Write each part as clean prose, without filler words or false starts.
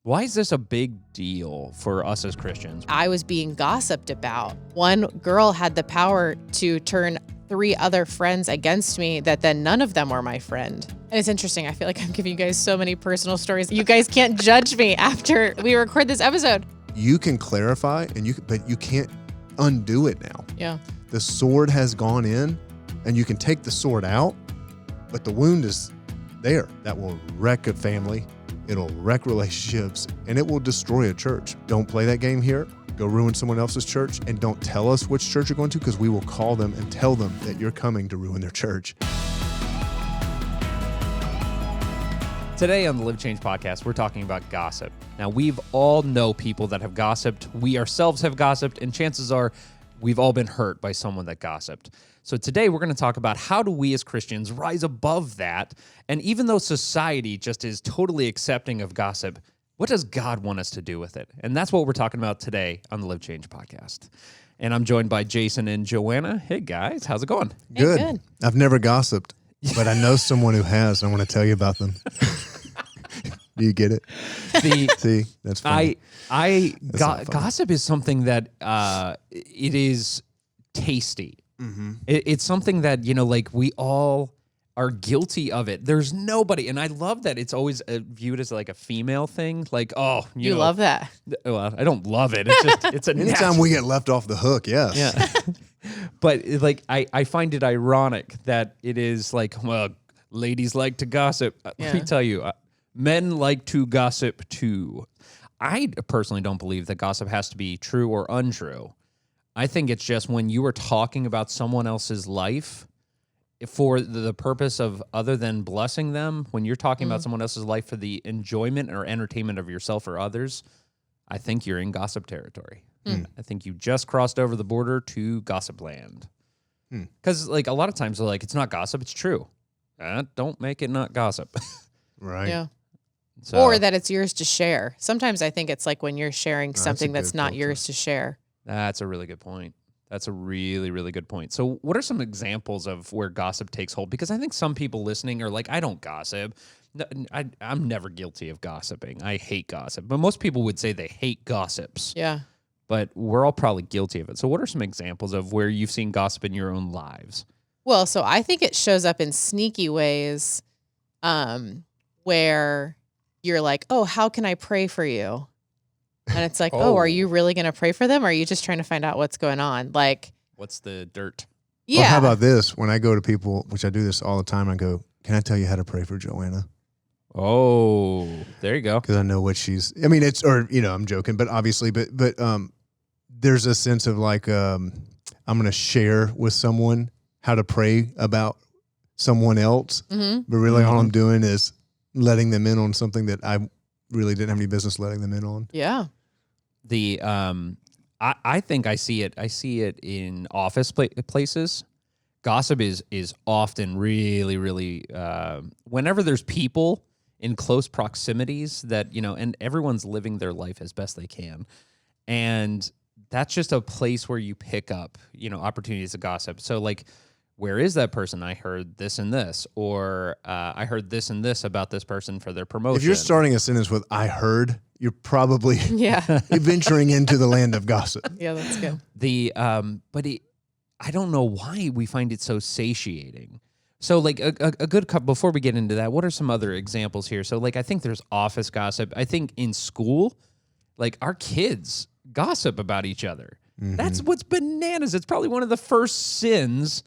Why is this a big deal for us as Christians? I was being gossiped about. One girl had the power to turn 3 other friends against me that then none of them were my friend. And it's interesting. I feel like I'm giving you guys so many personal stories. You guys can't judge me after we record this episode. You can clarify, but you can't undo it now. Yeah. The sword has gone in, and you can take the sword out, but the wound is there. That will wreck a family. It'll wreck relationships, and it will destroy a church. Don't play that game here. Go ruin someone else's church, and don't tell us which church you're going to, because we will call them and tell them that you're coming to ruin their church. Today on the Live Change podcast, we're talking about gossip. Now, we've all know people that have gossiped. We ourselves have gossiped, and chances are we've all been hurt by someone that gossiped. So today we're going to talk about how do we as Christians rise above that, and even though society just is totally accepting of gossip, what does God want us to do with it? And that's what we're talking about today on the Live Change podcast. And I'm joined by Jason and Joanna. Hey guys, how's it going? Good. Hey, good. I've never gossiped, but I know someone who has, and I want to tell you about them. Do you get it? See, that's funny. Gossip is something that it is tasty. Mm-hmm. It's something that, like we all are guilty of it. There's nobody, and I love that it's always viewed as like a female thing. Like, oh, you love that. Well, I don't love it. It's just, it's a Anytime we get left off the hook, yes. Yeah. But like, I find it ironic that it is like, well, ladies like to gossip. Yeah. Let me tell you, men like to gossip too. I personally don't believe that gossip has to be true or untrue. I think it's just when you are talking about someone else's life for the purpose of other than blessing them, when you're talking about someone else's life for the enjoyment or entertainment of yourself or others, I think you're in gossip territory. I think you just crossed over the border to gossip land. Because like a lot of times they're like, it's not gossip, it's true. Don't make it not gossip. Right. Yeah. So, Or that it's yours to share. Sometimes I think it's like when you're sharing something a that's good not filter. yours to share. that's a really good point. That's a really, really good point. So what are some examples of where gossip takes hold? Because I think some people listening are like, I don't gossip. No, I'm never guilty of gossiping. I hate gossip. But most people would say they hate gossips. Yeah. But we're all probably guilty of it. So what are some examples of where you've seen gossip in your own lives? Well, so I think it shows up in sneaky ways where you're like, oh, how can I pray for you? And it's like, oh, are you really going to pray for them? Or are you just trying to find out what's going on? Like, What's the dirt? yeah. Well, how about this? When I go to people, which I do this all the time, I go, can I tell you how to pray for Joanna? Oh, there you go. Because I know what she's, I mean, I'm joking, but obviously, but there's a sense of like, I'm going to share with someone how to pray about someone else. Mm-hmm. But really all I'm doing is letting them in on something that I really didn't have any business letting them in on. Yeah. The I think I see it. I see it in office places. Gossip is often really, really whenever there's people in close proximities that, and everyone's living their life as best they can. And that's just a place where you pick up, opportunities to gossip. So like, where is that person? I heard this and this, or I heard this and this about this person for their promotion. If you're starting a sentence with "I heard," you're probably Yeah. venturing into the land of gossip. Yeah, that's good. I don't know why we find it so satiating. So like a good couple, before we get into that, what are some other examples here? So like, I think there's office gossip. I think in school, like our kids gossip about each other. Mm-hmm. That's what's bananas. It's probably one of the first sins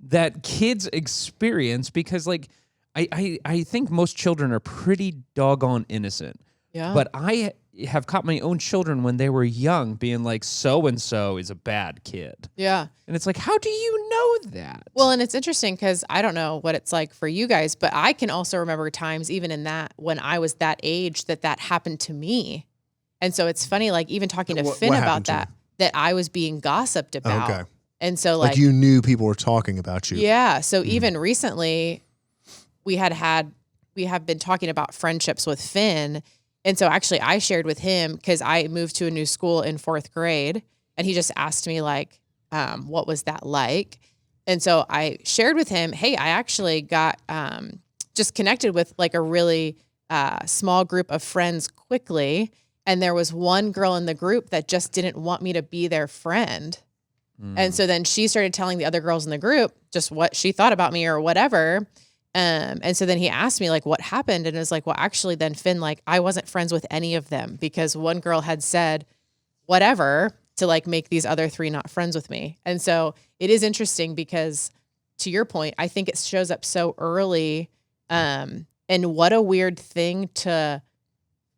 that kids experience because like, I think most children are pretty doggone innocent. Yeah. But I have caught my own children when they were young being like, so-and-so is a bad kid. Yeah. And it's like, how do you know that? Well, and it's interesting because I don't know what it's like for you guys, but I can also remember times even in that when I was that age that happened to me. And so it's funny, like even talking to Finn what about happened to that I was being gossiped about. Okay. And so Like you knew people were talking about you. Yeah. So even recently we have been talking about friendships with Finn. And so actually I shared with him because I moved to a new school in 4th grade and he just asked me like, what was that like? And so I shared with him, hey, I actually got just connected with like a really small group of friends quickly. And there was one girl in the group that just didn't want me to be their friend. And so then she started telling the other girls in the group just what she thought about me or whatever. And so then he asked me like what happened. And it was like, well, actually then Finn, like I wasn't friends with any of them because one girl had said whatever to like make these other three not friends with me. And so it is interesting because to your point, I think it shows up so early. And what a weird thing to,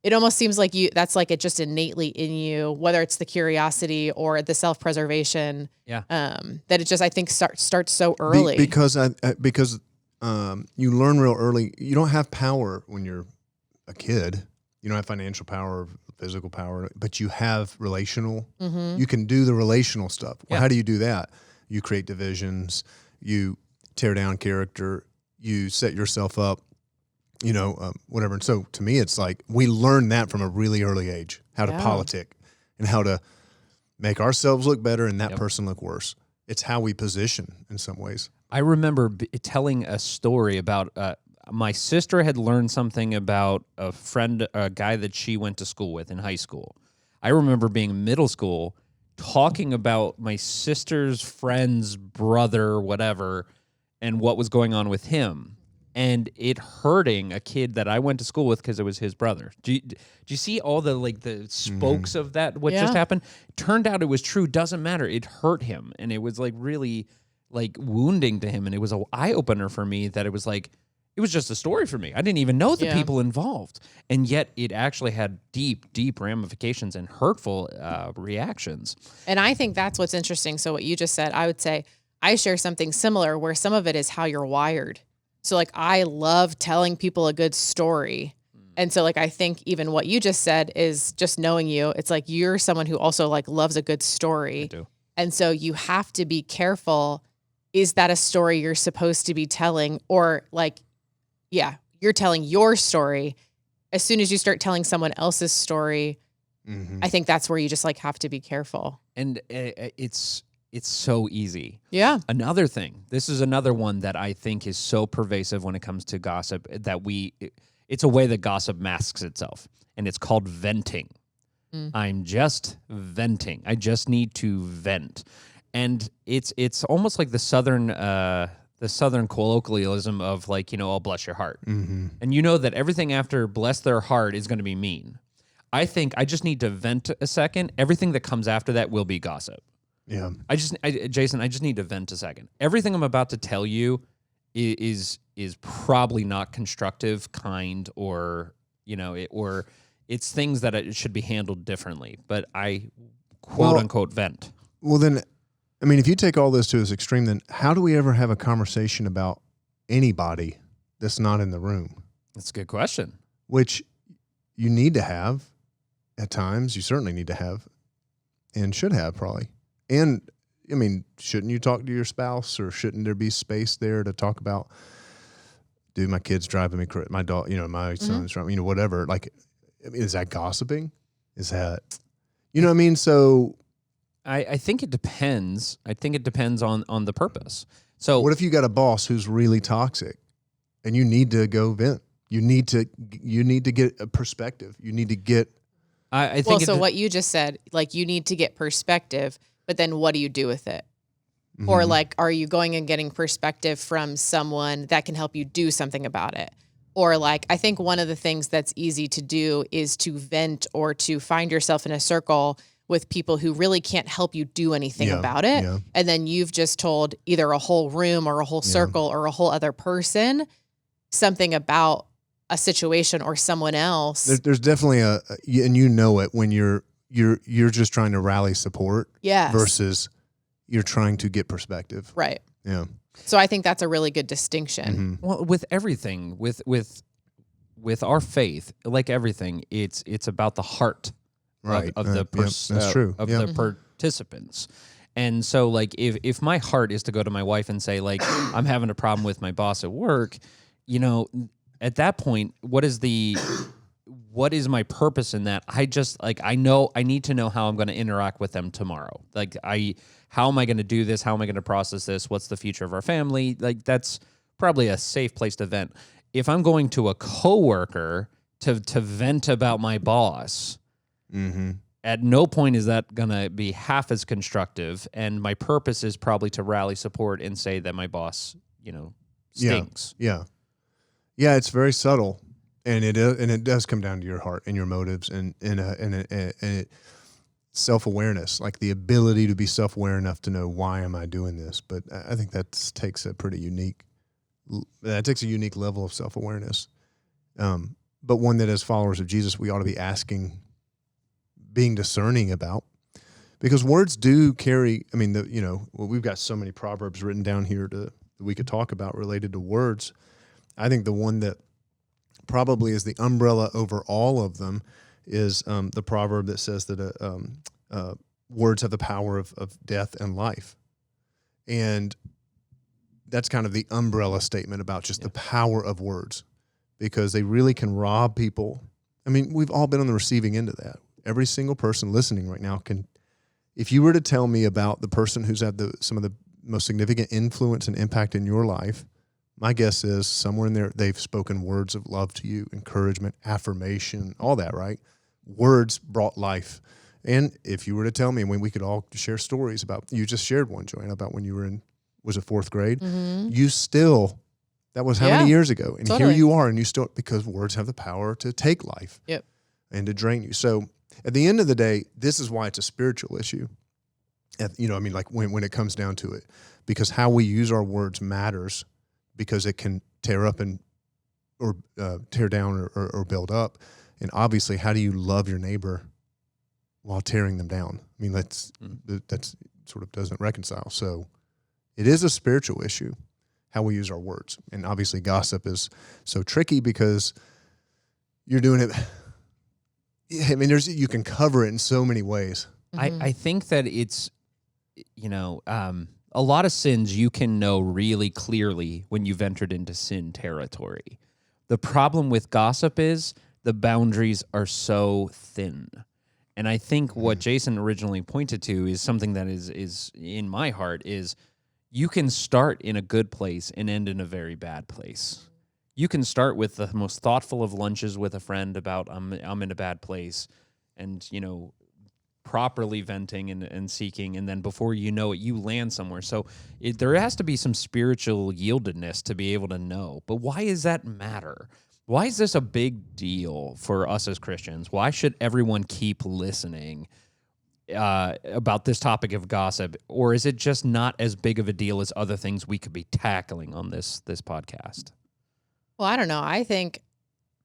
it almost seems like that's like it just innately in you, whether it's the curiosity or the self-preservation. Yeah. That it just, I think starts so early. Because you learn real early. You don't have power when you're a kid. You don't have financial power, physical power, but you have relational. You can do the relational stuff. Well, how do you do that? You create divisions. You tear down character. You set yourself up. Whatever. And so to me, it's like we learn that from a really early age, how to politic and how to make ourselves look better and that person look worse. It's how we position in some ways. I remember telling a story about my sister had learned something about a guy that she went to school with in high school. I remember being in middle school talking about my sister's friend's brother, whatever, and what was going on with him. And it hurting a kid that I went to school with because it was his brother. Do you see all the the spokes of that? What just happened? Turned out it was true. Doesn't matter. It hurt him, and it was like really wounding to him. And it was an eye opener for me that it was just a story for me. I didn't even know the people involved, and yet it actually had deep ramifications and hurtful reactions. And I think that's what's interesting. So what you just said, I would say I share something similar where some of it is how you're wired. So I love telling people a good story. And so I think even what you just said is just knowing you, it's like you're someone who also loves a good story. I do. And so you have to be careful. Is that a story you're supposed to be telling? Or you're telling your story. As soon as you start telling someone else's story, I think that's where you just have to be careful. And it's so easy. Yeah. Another thing, this is another one that I think is so pervasive when it comes to gossip that it's a way that gossip masks itself, and it's called venting. I'm just venting. I just need to vent. And it's almost like the southern colloquialism of oh, bless your heart. And that everything after bless their heart is going to be mean. I think I just need to vent a second. Everything that comes after that will be gossip. Yeah. Jason, I just need to vent a second. Everything I'm about to tell you is probably not constructive, kind, or or it's things that it should be handled differently. But I quote unquote vent. Well, then, I mean, if you take all this to its extreme, then how do we ever have a conversation about anybody that's not in the room? That's a good question. Which you need to have at times. You certainly need to have and should have probably. And, I mean, shouldn't you talk to your spouse, or shouldn't there be space there to talk about, dude, my kid's driving me crazy, my dog, my son's driving, whatever. Is that gossiping? Is that, what I mean? So I think it depends. I think it depends on the purpose. So what if you got a boss who's really toxic and you need to go vent? You need to get a perspective. You need to get. I think what you just said, you need to get perspective. But then what do you do with it? Or are you going and getting perspective from someone that can help you do something about it? Or I think one of the things that's easy to do is to vent or to find yourself in a circle with people who really can't help you do anything about it. Yeah. And then you've just told either a whole room or a whole circle or a whole other person something about a situation or someone else. There's definitely and it when you're just trying to rally support versus you're trying to get perspective. Right. Yeah. So I think that's a really good distinction. Well, with everything, with our faith, like everything, it's about the heart of the that's true. of the participants. And so if my heart is to go to my wife and say I'm having a problem with my boss at work, at that point, what is my purpose in that? I just I need to know how I'm going to interact with them tomorrow. How am I going to do this? How am I going to process this? What's the future of our family? That's probably a safe place to vent. If I'm going to a coworker to vent about my boss, Mm-hmm. at no point is that going to be half as constructive. And my purpose is probably to rally support and say that my boss, stinks. Yeah. It's very subtle, and it does come down to your heart and your motives and self-awareness, like the ability to be self-aware enough to know, why am I doing this? But I think that takes a unique level of self-awareness. But one that, as followers of Jesus, we ought to be being discerning about, because words do carry. I mean, we've got so many proverbs written down here that we could talk about related to words. I think the one that probably is the umbrella over all of them is the proverb that says that words have the power of death and life. And that's kind of the umbrella statement about just the power of words, because they really can rob people. I mean, we've all been on the receiving end of that. Every single person listening right now can, if you were to tell me about the person who's had some of the most significant influence and impact in your life, my guess is somewhere in there they've spoken words of love to you, encouragement, affirmation, all that, right? Words brought life. And if you were to tell me, when we could all share stories about, you just shared one, Joanna, about when you were was it fourth grade? Mm-hmm. You still, that was how many years ago? And totally. Here you are, and you still, because words have the power to take life. Yep. And to drain you. So at the end of the day, this is why it's a spiritual issue. Like when it comes down to it, because how we use our words matters, because it can tear up or tear down or build up. And obviously, how do you love your neighbor while tearing them down? I mean, that's sort of doesn't reconcile. So it is a spiritual issue, how we use our words. And obviously, gossip is so tricky because you're doing it. I mean, you can cover it in so many ways. Mm-hmm. I think that it's, a lot of sins you can know really clearly when you've entered into sin territory. The problem with gossip is the boundaries are so thin. And I think what Jason originally pointed to is something that is in my heart is you can start in a good place and end in a very bad place. You can start with the most thoughtful of lunches with a friend about I'm in a bad place, and properly venting and seeking, and then before you know it, you land somewhere. So there has to be some spiritual yieldedness to be able to know. But why does that matter? Why is this a big deal for us as Christians? Why should everyone keep listening about this topic of gossip? Or is it just not as big of a deal as other things we could be tackling on this podcast? Well, I don't know. I think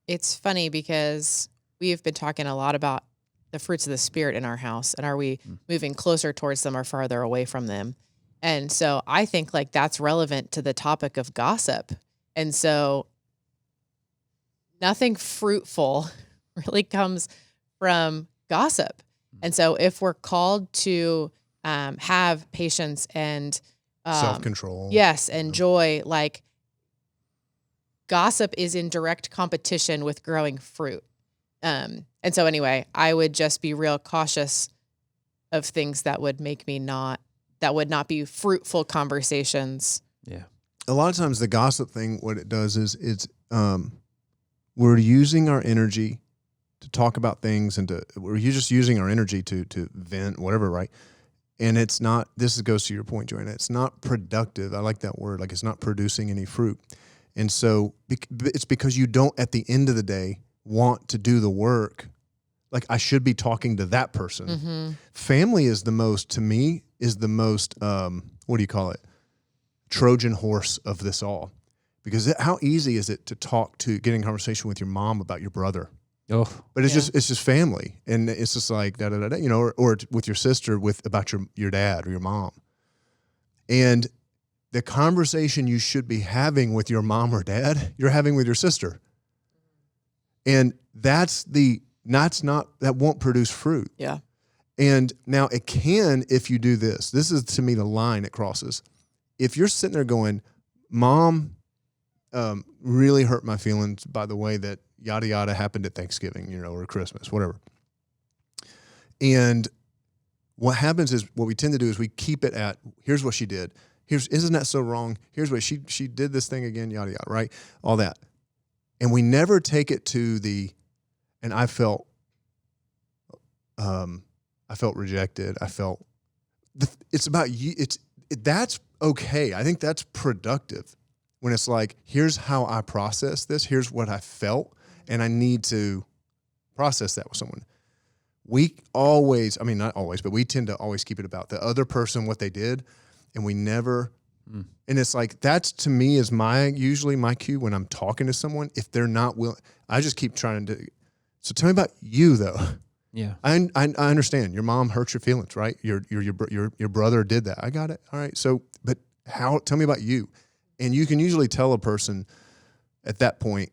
it's funny because we've been talking a lot about the fruits of the Spirit in our house, and are we moving closer towards them or farther away from them? And so I think like that's relevant to the topic of gossip. And so nothing fruitful really comes from gossip. And so if we're called to have patience and self-control, yes, and joy, like gossip is in direct competition with growing fruit. And so anyway, I would just be real cautious of things that would make me that would not be fruitful conversations. Yeah. A lot of times the gossip thing, what it does is we're using our energy to talk about things, and we're just using our energy to vent, whatever, right? And it's not, this goes to your point, Joanna, it's not productive. I like that word. Like, it's not producing any fruit. And so it's because you don't, at the end of the day, want to do the work. Like, I should be talking to that person. Mm-hmm. Family is the most, to me, what do you call it? Trojan horse of this all. Because how easy is it to get in conversation with your mom about your brother? Oh, but it's just family, and it's just like da da da, or with your sister about your dad or your mom, and the conversation you should be having with your mom or dad, you're having with your sister, and that won't produce fruit. Yeah. And now it can if you do this. This is, to me, the line it crosses. If you're sitting there going, "Mom, really hurt my feelings by the way that yada yada happened at Thanksgiving, or Christmas, whatever." And what happens is, what we tend to do is we keep it at, here's what she did. Isn't that so wrong? Here's what she did this thing again, yada yada, right? All that. And we never take it to the and I felt rejected. I felt it's about you. That's okay. I think that's productive when it's like, here's how I process this. Here's what I felt, and I need to process that with someone. We always, I mean, not always, but we tend to always keep it about the other person, what they did, and we never. And it's like, that's to me is usually my cue when I'm talking to someone. If they're not willing, I just keep trying to. So tell me about you though. Yeah. I understand your mom hurt your feelings, right? Your brother did that. I got it. All right. So, but tell me about you. And you can usually tell a person at that point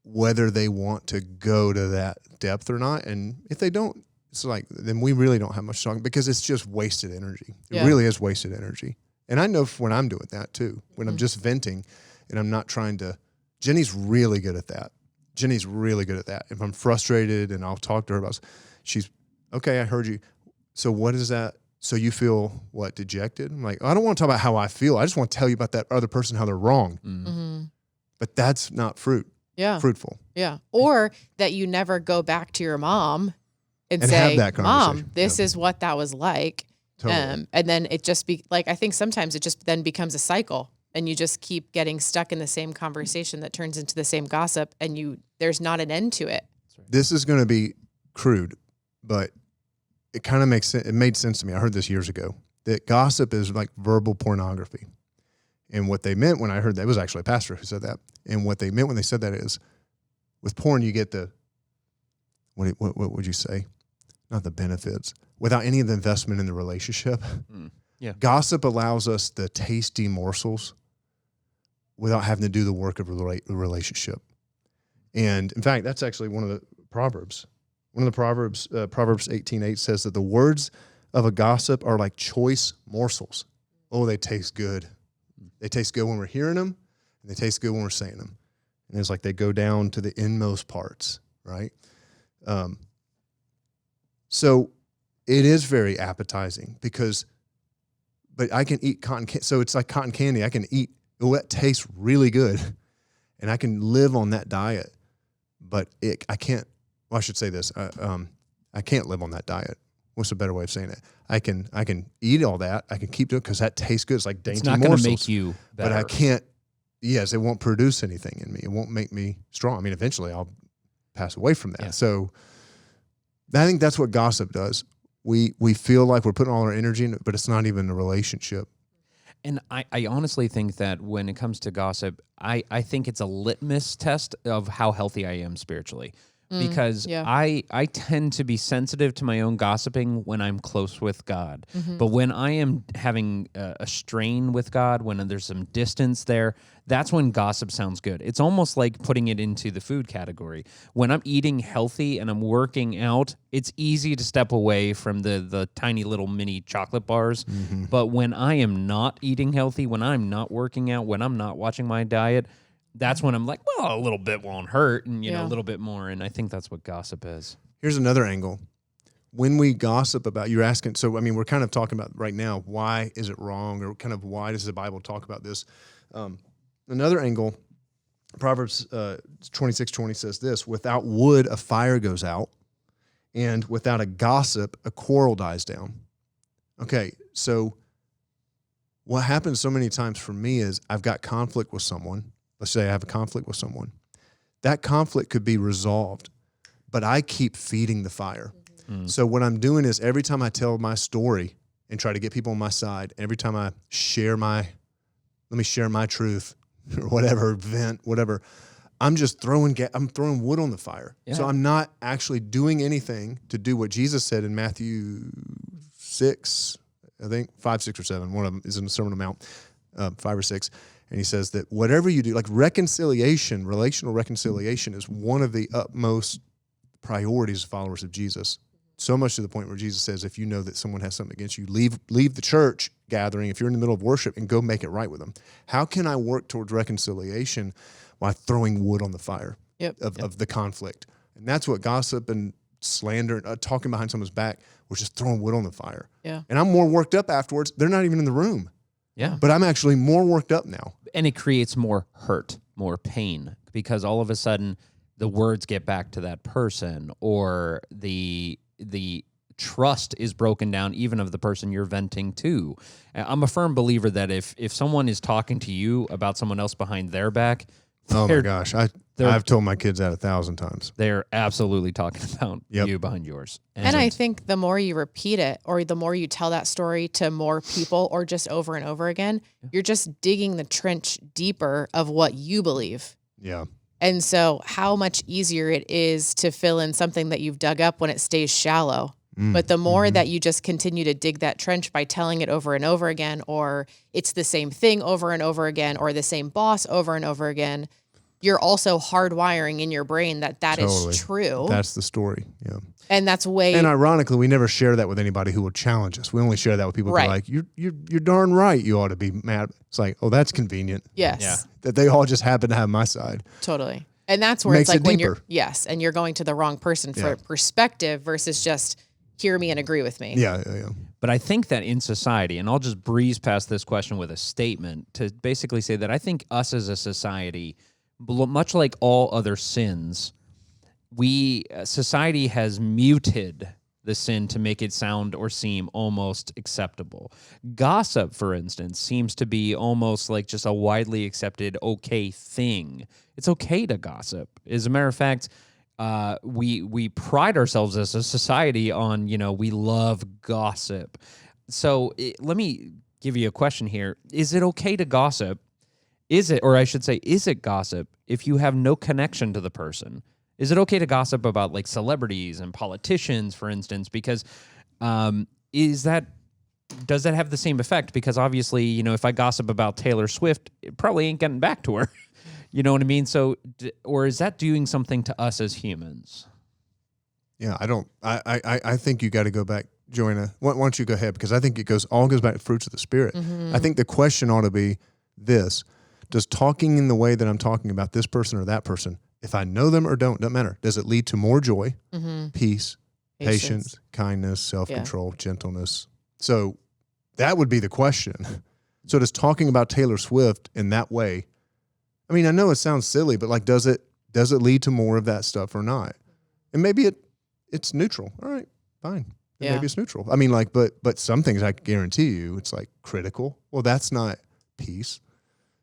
whether they want to go to that depth or not. And if they don't, it's like, then we really don't have much talking because it's just wasted energy. It really is wasted energy. And I know when I'm doing that too, when I'm just venting and I'm not trying to. Jenny's really good at that. If I'm frustrated and I'll talk to her about, she's, okay, I heard you. So what is that? So you feel what, dejected? I'm like, I don't want to talk about how I feel. I just want to tell you about that other person, how they're wrong. Mm-hmm. But that's not fruitful. Yeah. Or that you never go back to your mom and say, have that conversation. Mom, this is what that was like. Totally. And then it just I think sometimes it just then becomes a cycle and you just keep getting stuck in the same conversation that turns into the same gossip and there's not an end to it. This is going to be crude, but it kind of makes sense. It made sense to me. I heard this years ago that gossip is like verbal pornography. And what they meant when I heard that, it was actually a pastor who said that. And what they meant when they said that is with porn, you get what would you say? Not the benefits. Without any of the investment in the relationship. Yeah. Gossip allows us the tasty morsels without having to do the work of a relationship. And in fact, that's actually one of the Proverbs. One of the Proverbs, Proverbs 18:8 says that the words of a gossip are like choice morsels. Oh, they taste good. They taste good when we're hearing them, and they taste good when we're saying them. And it's like they go down to the inmost parts, right? So it is very appetizing but I can eat cotton candy. So it's like cotton candy. I can eat, that tastes really good. And I can live on that diet. But I can't, well, I should say this. I can't live on that diet. What's a better way of saying it? I can eat all that. I can keep doing it because that tastes good. It's like dainty morsels. It's not going to make you better. But I can't, it won't produce anything in me. It won't make me strong. I mean, eventually I'll pass away from that. Yeah. So I think that's what gossip does. We feel like we're putting all our energy in it, but it's not even a relationship. And I honestly think that when it comes to gossip, I think it's a litmus test of how healthy I am spiritually. Because I tend to be sensitive to my own gossiping when I'm close with God. Mm-hmm. But when I am having a strain with God, when there's some distance there, that's when gossip sounds good. It's almost like putting it into the food category. When I'm eating healthy and I'm working out, it's easy to step away from the tiny little mini chocolate bars. Mm-hmm. But when I am not eating healthy, when I'm not working out, when I'm not watching my diet, that's when I'm like, well, a little bit won't hurt, and a little bit more. And I think that's what gossip is. Here's another angle. When we gossip about, you're asking, so I mean, we're kind of talking about right now, why is it wrong, or kind of why does the Bible talk about this? Another angle, Proverbs 26:20 says this: without wood, a fire goes out, and without a gossip, a quarrel dies down. Okay, so what happens so many times for me is I've got conflict with someone. Let's say I have a conflict with someone. That conflict could be resolved, but I keep feeding the fire. Mm-hmm. So what I'm doing is every time I tell my story and try to get people on my side, every time I let me share my truth or whatever, vent, whatever, I'm just throwing wood on the fire. Yeah. So I'm not actually doing anything to do what Jesus said in Matthew 6, I think 5, 6, or 7. One of them is in the Sermon on the Mount, 5 or 6. And he says that whatever you do, like reconciliation, relational reconciliation is one of the utmost priorities of followers of Jesus. So much to the point where Jesus says, if you know that someone has something against you, leave the church gathering, if you're in the middle of worship, and go make it right with them. How can I work towards reconciliation while throwing wood on the fire of the conflict? And that's what gossip and slander, talking behind someone's back, we're just throwing wood on the fire. Yeah. And I'm more worked up afterwards. They're not even in the room. Yeah. But I'm actually more worked up now. And it creates more hurt, more pain, because all of a sudden the words get back to that person, or the trust is broken down even of the person you're venting to. I'm a firm believer that if someone is talking to you about someone else behind their back, Oh my gosh, I've told my kids that 1,000 times. they're absolutely talking about Yep. you behind yours. And I think the more you repeat it, or the more you tell that story to more people, or just over and over again, you're just digging the trench deeper of what you believe. Yeah. And so how much easier it is to fill in something that you've dug up when it stays shallow. But the more that you just continue to dig that trench by telling it over and over again, or it's the same thing over and over again, or the same boss over and over again, you're also hardwiring in your brain that Totally. is true. That's the story. Yeah. And that's way And ironically, we never share that with anybody who will challenge us. We only share that with people who are Right. like, you're darn right. You ought to be mad. It's like, oh, that's convenient yes. Yeah. that they all just happen to have my side. Totally. And that's where Makes it's like it when you're deeper. and you're going to the wrong person for Yeah. perspective versus just hear me and agree with me. Yeah. But I think that in society, and I'll just breeze past this question with a statement to basically say that I think us as a society, much like all other sins, society has muted the sin to make it sound or seem almost acceptable. Gossip, for instance, seems to be almost like just a widely accepted okay thing. It's okay to gossip. As a matter of fact, we pride ourselves as a society on, we love gossip. So let me give you a question here. Is it okay to gossip? Is it gossip if you have no connection to the person? Is it okay to gossip about like celebrities and politicians, for instance? Because does that have the same effect? Because obviously, if I gossip about Taylor Swift, it probably ain't getting back to her. You know what I mean? So, or is that doing something to us as humans? Yeah. I think you got to go back, Joanna. Why don't you go ahead? Because I think it all goes back to fruits of the Spirit. Mm-hmm. I think the question ought to be this: does talking in the way that I'm talking about this person or that person, if I know them or doesn't matter, does it lead to more joy, peace, patience, kindness, self-control, gentleness? So that would be the question. So does talking about Taylor Swift in that way, I mean, I know it sounds silly, but like, does it lead to more of that stuff or not? And maybe it's neutral. All right, fine. Yeah. Maybe it's neutral. I mean, like, but some things I guarantee you, it's like critical. Well, that's not peace.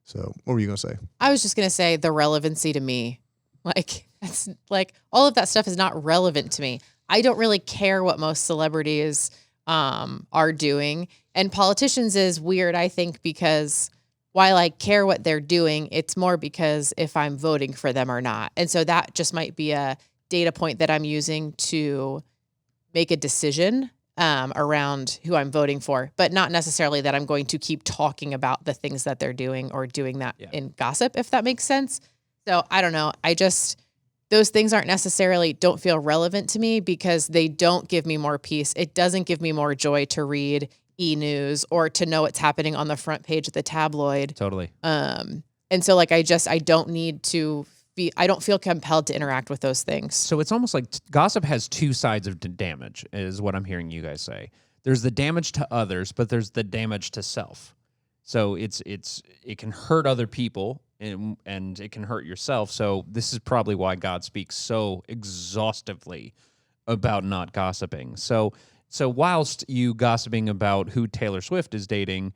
So what were you going to say? I was just going to say the relevancy to me. Like, it's like all of that stuff is not relevant to me. I don't really care what most celebrities are doing. And politicians is weird, I think, because while I care what they're doing, it's more because if I'm voting for them or not. And so that just might be a data point that I'm using to make a decision around who I'm voting for, but not necessarily that I'm going to keep talking about the things that they're doing or doing that in gossip, if that makes sense. So I don't know. Those things don't feel relevant to me because they don't give me more peace. It doesn't give me more joy to read e-news or to know what's happening on the front page of the tabloid. Totally. And so like, I don't need to I don't feel compelled to interact with those things. So it's almost like gossip has two sides of damage, is what I'm hearing you guys say. There's the damage to others, but there's the damage to self. So it can hurt other people and it can hurt yourself. So this is probably why God speaks so exhaustively about not gossiping. So whilst you gossiping about who Taylor Swift is dating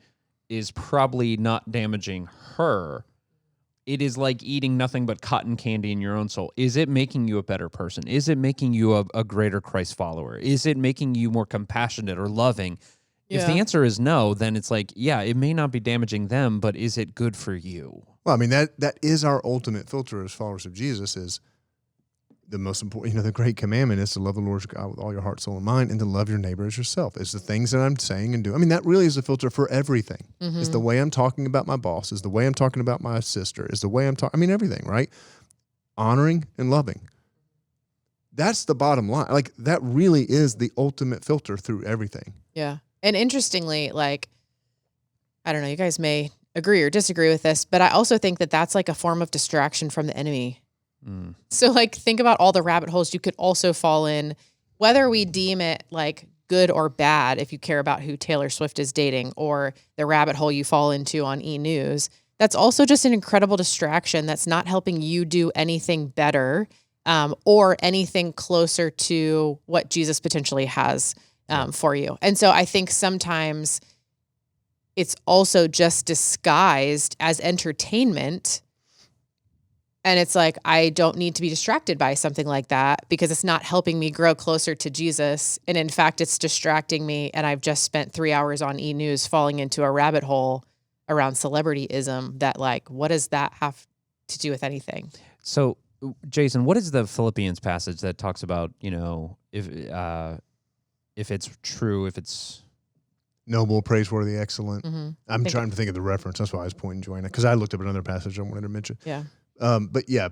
is probably not damaging her, it is like eating nothing but cotton candy in your own soul. Is it making you a better person? Is it making you a greater Christ follower? Is it making you more compassionate or loving? Yeah. If the answer is no, then it's like, yeah, it may not be damaging them, but is it good for you? Well, I mean, that is our ultimate filter as followers of Jesus. Is the most important, the great commandment is to love the Lord your God with all your heart, soul, and mind, and to love your neighbor as yourself. It's the things that I'm saying and doing. I mean, that really is a filter for everything. Mm-hmm. It's the way I'm talking about my boss, is the way I'm talking about my sister, is the way I'm talking, everything, right? Honoring and loving. That's the bottom line. Like, that really is the ultimate filter through everything. Yeah. And interestingly, like, I don't know, you guys may agree or disagree with this, but I also think that that's like a form of distraction from the enemy. So like, think about all the rabbit holes you could also fall in, whether we deem it like good or bad, if you care about who Taylor Swift is dating or the rabbit hole you fall into on e-news. That's also just an incredible distraction that's not helping you do anything better or anything closer to what Jesus potentially has for you. And so I think sometimes it's also just disguised as entertainment. And it's like, I don't need to be distracted by something like that because it's not helping me grow closer to Jesus. And in fact, it's distracting me. And I've just spent 3 hours on E-News falling into a rabbit hole around celebrityism that, like, what does that have to do with anything? So, Jason, what is the Philippians passage that talks about, if it's true, if it's noble, praiseworthy, excellent. Mm-hmm. I'm trying to think of the reference. That's why I was pointing Joanna, because I looked up another passage I wanted to mention. Yeah. But yeah,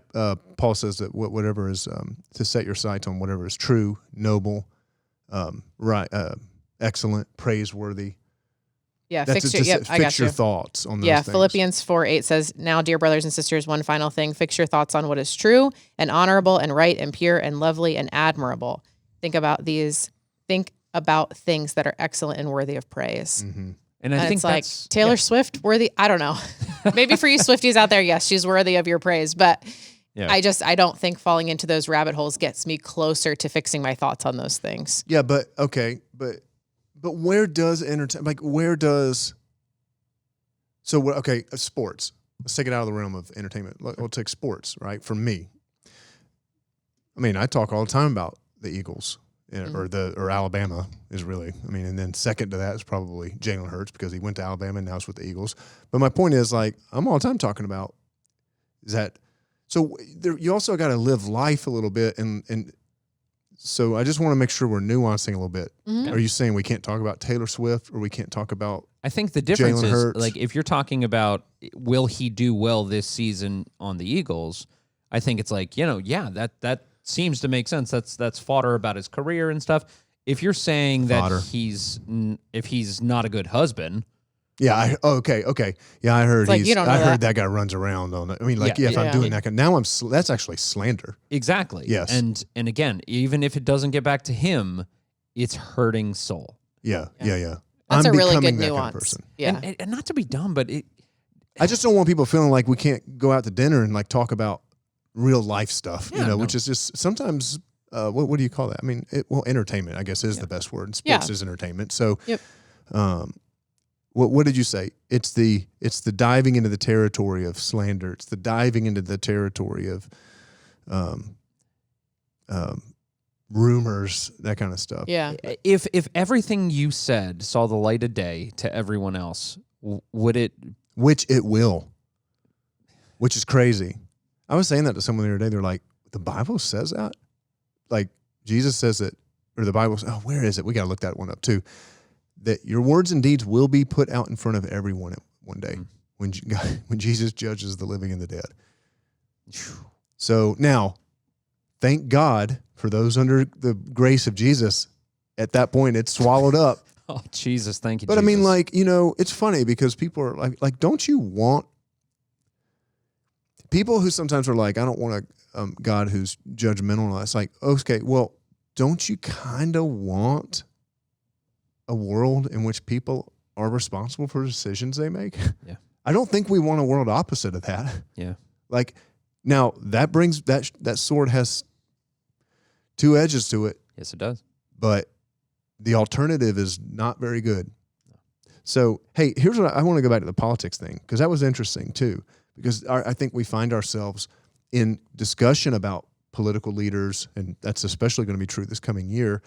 Paul says that whatever is to set your sights on whatever is true, noble, right, excellent, praiseworthy. Yeah, That's fix your thoughts on those things. Philippians 4:8 says, "Now, dear brothers and sisters, one final thing: fix your thoughts on what is true and honorable and right and pure and lovely and admirable. Think about these. Think about things that are excellent and worthy of praise." Mm-hmm. And I think it's like Taylor Swift worthy. I don't know. Maybe for you Swifties out there, yes, she's worthy of your praise. But I don't think falling into those rabbit holes gets me closer to fixing my thoughts on those things. Yeah, but okay, but where does sports. Let's take it out of the realm of entertainment. We'll take sports, right? For me, I mean, I talk all the time about the Eagles. Or Alabama is really, and then second to that is probably Jalen Hurts because he went to Alabama and now it's with the Eagles. But my point is, like, I'm all the time talking about is that, so you also got to live life a little bit. And so I just want to make sure we're nuancing a little bit. Mm-hmm. Are you saying we can't talk about Taylor Swift or we can't talk about I think the difference Jalen is, Hurts? like, if you're talking about will he do well this season on the Eagles, I think it's like, that seems to make sense. That's fodder about his career and stuff. If you're saying that if he's not a good husband, okay, yeah, I heard like, heard that guy runs around on it. If I'm doing that, now that's actually slander. Exactly. Yes, and again, even if it doesn't get back to him, it's hurting soul. Yeah. That's I'm a really good that nuance. Kind of person. Yeah, and not to be dumb, but I just don't want people feeling like we can't go out to dinner and like talk about real life stuff, which is just sometimes, what do you call that? Entertainment, I guess, is the best word. And sports is entertainment. So, what did you say? It's the diving into the territory of slander. It's the diving into the territory of, rumors, that kind of stuff. Yeah. If everything you said saw the light of day to everyone else, would it? Which it will. Which is crazy. I was saying that to someone the other day. They're like, the Bible says that? Like, Jesus says that, or the Bible says, where is it? We got to look that one up too. That your words and deeds will be put out in front of everyone one day when Jesus judges the living and the dead. So now, thank God for those under the grace of Jesus. At that point, it's swallowed up. Oh, Jesus, thank you, But Jesus. it's funny because people are like, don't you want people who sometimes are like, I don't want a God who's judgmental. It's like, okay, well, don't you kind of want a world in which people are responsible for decisions they make? Yeah. I don't think we want a world opposite of that. Yeah. Like, now that brings that sword has two edges to it. Yes, it does. But the alternative is not very good. So, hey, here's what I want to go back to the politics thing, because that was interesting too. Because I think we find ourselves in discussion about political leaders, and that's especially going to be true this coming year.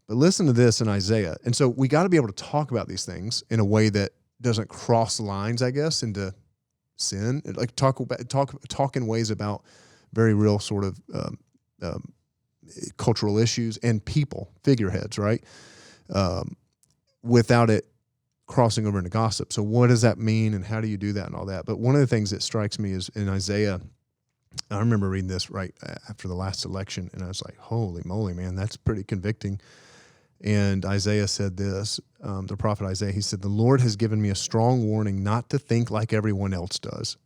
But listen to this in Isaiah. And so we got to be able to talk about these things in a way that doesn't cross lines, I guess, into sin. Like talk in ways about very real sort of cultural issues and people, figureheads, right? Without it crossing over into gossip. So what does that mean and how do you do that and all that? But one of the things that strikes me is in Isaiah, I remember reading this right after the last election, and I was like, holy moly, man, that's pretty convicting. And Isaiah said this, the prophet Isaiah, he said, the Lord has given me a strong warning not to think like everyone else does.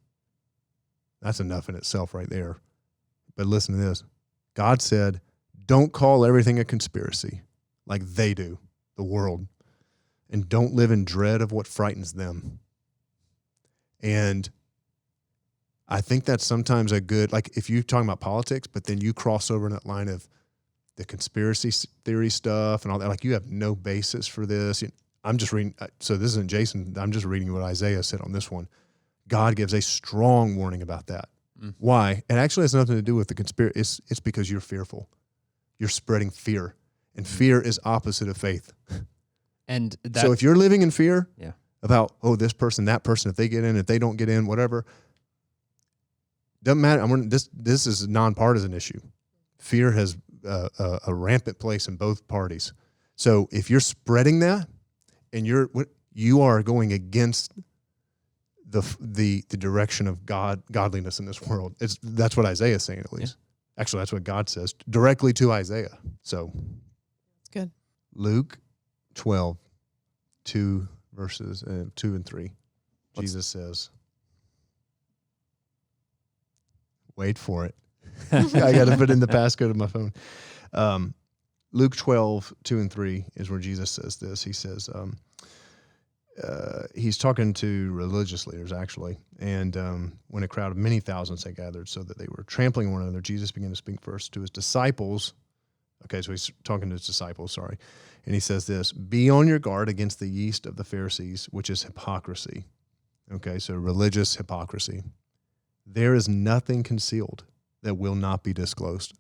That's enough in itself right there. But listen to this. God said, don't call everything a conspiracy like they do, the world. And don't live in dread of what frightens them. And I think that's sometimes a good, like if you're talking about politics, but then you cross over in that line of the conspiracy theory stuff and all that, like you have no basis for this. I'm just reading. So this isn't Jason. I'm just reading what Isaiah said on this one. God gives a strong warning about that. Why? It actually has nothing to do with the conspiracy. It's because you're fearful. You're spreading fear, and fear is opposite of faith. And so if you're living in fear yeah. about, this person, that person, if they get in, if they don't get in, whatever, doesn't matter. This is a nonpartisan issue. Fear has a rampant place in both parties. So if you're spreading that, and you are going against the direction of godliness in this world. That's what Isaiah is saying, at least. Yeah. Actually, that's what God says directly to Isaiah. So it's good. Luke 12, 2 verses 2 and 3. Jesus says, wait for it. I got to put in the passcode of my phone. Luke 12, 2 and 3 is where Jesus says this. He says, he's talking to religious leaders, actually. And when a crowd of many thousands had gathered so that they were trampling one another, Jesus began to speak first to his disciples. Okay, so he's talking to his disciples, sorry. And he says this, be on your guard against the yeast of the Pharisees, which is hypocrisy. Okay, so religious hypocrisy. There is nothing concealed that will not be disclosed,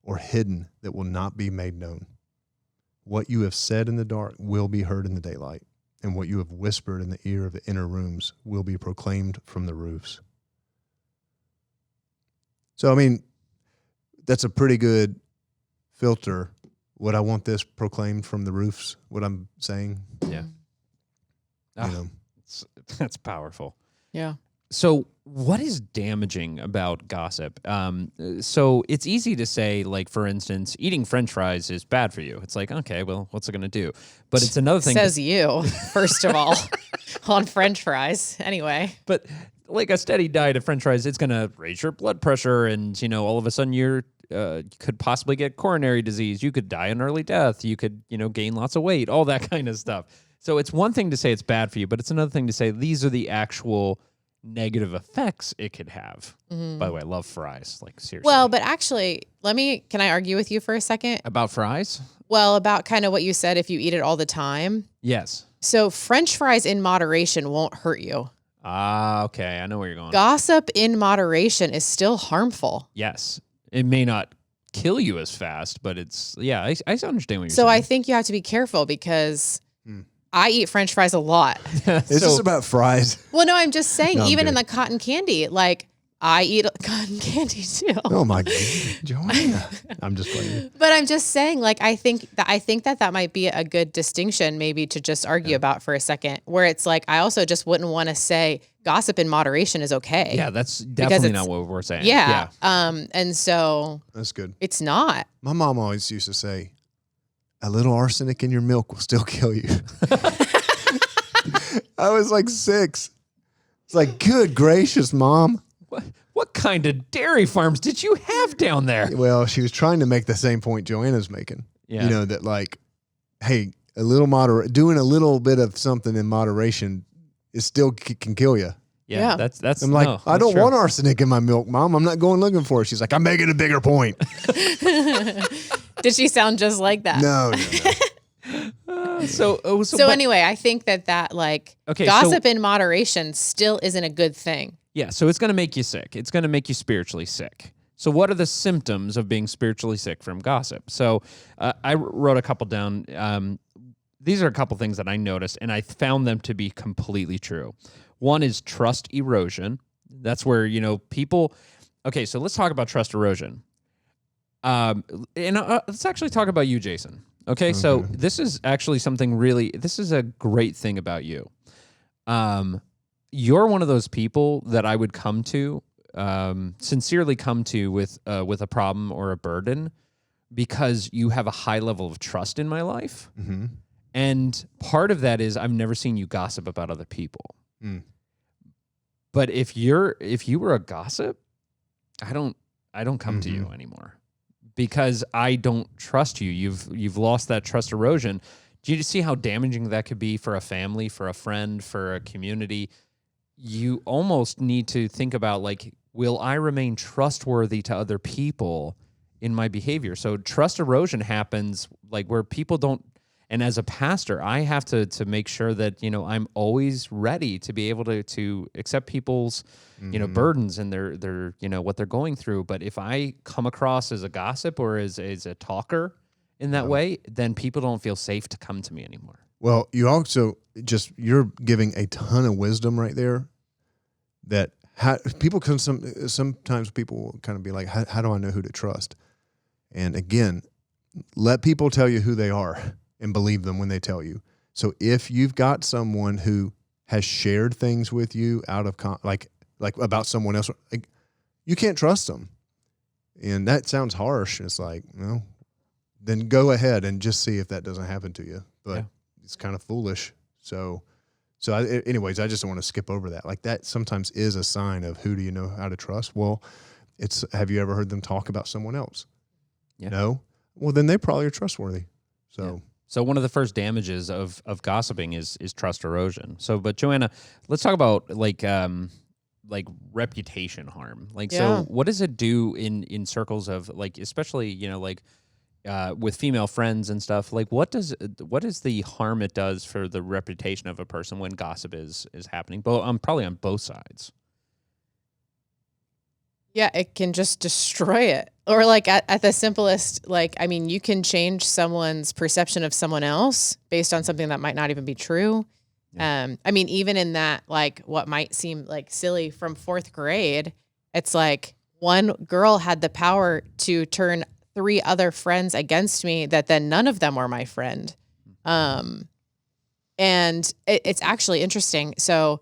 or hidden that will not be made known. What you have said in the dark will be heard in the daylight, and what you have whispered in the ear of the inner rooms will be proclaimed from the roofs. So, I mean, that's a pretty good filter. Would I want this proclaimed from the roofs, what I'm saying? Yeah. That's powerful. Yeah. So what is damaging about gossip? So it's easy to say, like, for instance, eating French fries is bad for you. It's like, okay, well, what's it going to do? But it's another thing. Says you, first of all, on French fries. Anyway. But like a steady diet of French fries, it's going to raise your blood pressure. And, all of a sudden you could possibly get coronary disease. You could die an early death. You could, gain lots of weight, all that kind of stuff. So it's one thing to say it's bad for you, but it's another thing to say these are the actual negative effects it could have. Mm-hmm. By the way, I love fries. Like, seriously. Well, but actually, can I argue with you for a second? About fries? Well, about kind of what you said, if you eat it all the time. Yes. So French fries in moderation won't hurt you. Okay. I know where you're going. Gossip in moderation is still harmful. Yes. It may not kill you as fast, but it's, I understand what you're saying. So I think you have to be careful because I eat French fries a lot. Is this about fries? Well, no, I'm just saying, No, even in the cotton candy, like I eat cotton candy too. Oh my God, Joanna! I'm just playing. But I'm just saying, like, I think that might be a good distinction, maybe to just argue about for a second, where it's like I also just wouldn't want to say gossip in moderation is okay. Yeah, that's definitely not what we're saying. Yeah. And so that's good. It's not. My mom always used to say, a little arsenic in your milk will still kill you. I was like 6. It's like, good gracious, Mom. What kind of dairy farms did you have down there? Well, she was trying to make the same point Joanna's making. Yeah. That like, hey, doing a little bit of something in moderation is still can kill you. Yeah. That's. I'm like, I don't want arsenic in my milk, Mom. I'm not going looking for it. She's like, I'm making a bigger point. Did she sound just like that? No. So anyway, I think that like gossip in moderation still isn't a good thing. Yeah, so it's going to make you sick. It's going to make you spiritually sick. So what are the symptoms of being spiritually sick from gossip? So I wrote a couple down. These are a couple things that I noticed, and I found them to be completely true. One is trust erosion. That's where, people... Okay, so let's talk about trust erosion. Let's actually talk about you, Jason. Okay, so this is actually something this is a great thing about you. You're one of those people that I would sincerely come to with a problem or a burden because you have a high level of trust in my life. Mm-hmm. And part of that is I've never seen you gossip about other people. Mm. But if you were a gossip, I don't come to you anymore because I don't trust you. You've lost that trust erosion. Do you see how damaging that could be for a family, for a friend, for a community? you almost need to think about, like, will I remain trustworthy to other people in my behavior? So trust erosion happens like where people don't, and as a pastor, I have to make sure that, I'm always ready to be able to accept people's, burdens and their, what they're going through. But if I come across as a gossip or as a talker in that way, then people don't feel safe to come to me anymore. Well, you also you're giving a ton of wisdom right there that people can sometimes people will kind of be like, how do I know who to trust? And again, let people tell you who they are and believe them when they tell you. So if you've got someone who has shared things with you out of like about someone else, like, you can't trust them. And that sounds harsh. It's like, then go ahead and just see if that doesn't happen to you. But it's kind of foolish. So anyways, I just don't want to skip over that. Like, that sometimes is a sign of who do you know how to trust? Well, have you ever heard them talk about someone else? Yeah. No? Well, then they probably are trustworthy. So. Yeah. So one of the first damages of gossiping is trust erosion. So, but Joanna, let's talk about like reputation harm. So what does it do in circles of, like, especially, with female friends and stuff? Like, what is the harm it does for the reputation of a person when gossip is happening? Probably on both sides. Yeah, it can just destroy it. Or like at the simplest, like, I mean, you can change someone's perception of someone else based on something that might not even be true. Yeah. I mean, even in that, like, what might seem like silly from 4th grade, it's like one girl had the power to turn 3 other friends against me that then none of them were my friend. And it's actually interesting. So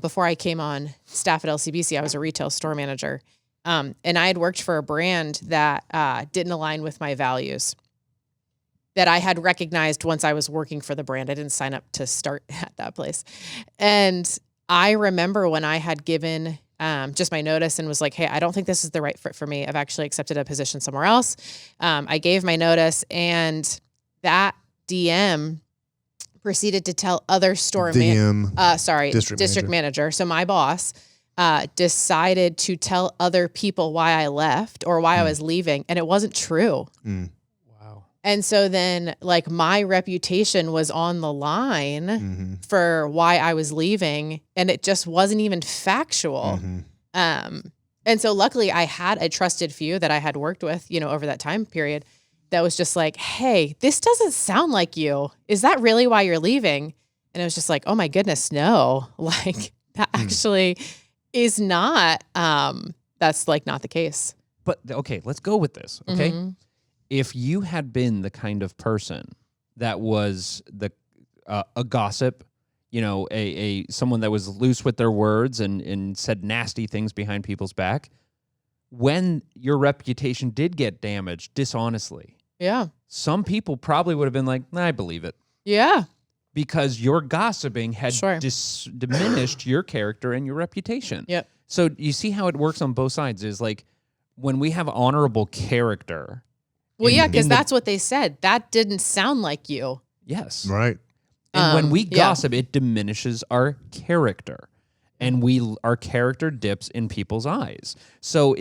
before I came on staff at LCBC, I was a retail store manager. And I had worked for a brand that didn't align with my values that I had recognized once I was working for the brand. I didn't sign up to start at that place. And I remember when I had given just my notice and was like, hey, I don't think this is the right fit for me. I've actually accepted a position somewhere else. I gave my notice, and that DM proceeded to tell other store district manager. So my boss decided to tell other people why I left or why I was leaving, and it wasn't true. Wow. And so then, like, my reputation was on the line for why I was leaving, and it just wasn't even factual. And so luckily I had a trusted few that I had worked with, over that time period, that was just like, hey, this doesn't sound like you. Is that really why you're leaving? And it was just like, oh my goodness, no. Like, that actually is not, that's like not the case. But okay, let's go with this, okay? If you had been the kind of person that was a gossip, someone that was loose with their words and said nasty things behind people's back, when your reputation did get damaged dishonestly, some people probably would have been like, I believe it. Yeah. Because your gossiping had diminished your character and your reputation. Yep. So you see how it works on both sides is like when we have honorable character. Well, yeah, because that's what they said. That didn't sound like you. Yes. Right. And when we gossip, it diminishes our character. And our character dips in people's eyes. So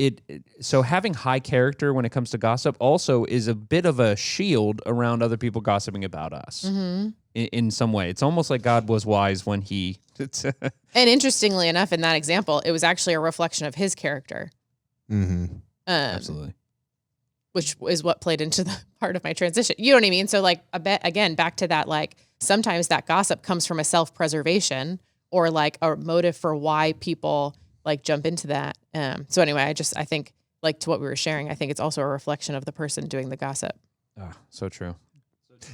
having high character when it comes to gossip also is a bit of a shield around other people gossiping about us in some way. It's almost like God was wise when he... And interestingly enough, in that example, it was actually a reflection of his character. Absolutely. Which is what played into the part of my transition. You know what I mean? So like, again, back to that, like, sometimes that gossip comes from a self-preservation or like a motive for why people like jump into that. So anyway, I think, like, to what we were sharing, I think it's also a reflection of the person doing the gossip. So true.